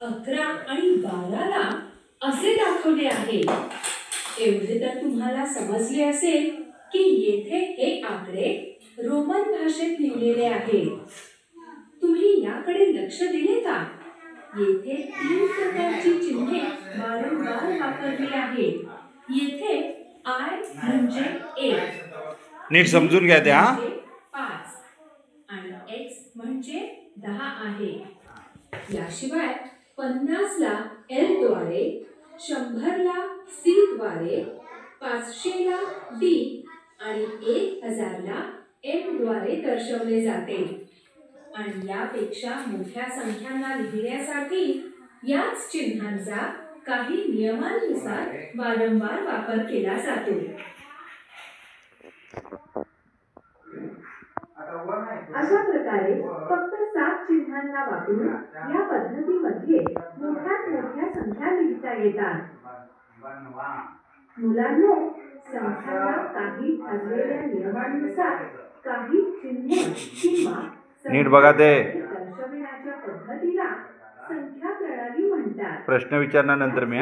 11 आणि 12ला असे दाखवले आहे। एवढे तर तुम्हाला समजले असेल की येथे हे आकडे रोमन भाषेत लिहिलेले आहेत। तुम्ही याकडे लक्ष दिले का? येथे 3 प्रकारची चिन्हे वारंवार वापरली आहेत। येथे I म्हणजे 1, नीट समजून घ्या त्या 5 आणि X म्हणजे 10 आहे। याशिवाय 50ला L द्वारे, 100ला C द्वारे, 500ला D आणि 1000ला M द्वारे दर्शवले जाते। आणि यापेक्षा मोठ्या संख्यांना लिहिण्यासाठी याच चिन्हांचा काही नियमांनुसार वारंवार वापर केला जातो। अशा प्रकारे फक्त 7 चिन्हांना वापरून या पद्धतीमध्ये मोठ्यात मोठ्या संख्या लिहिता येतात। मुलांनो, संख्यांना काही ठरलेल्या नियमांनुसार काही चिन्हे किंवा नीट बघा ते दर्शविण्याच्या पद्धतीला संख्या प्रणाली म्हणतात। प्रश्न विचारल्यानंतर मी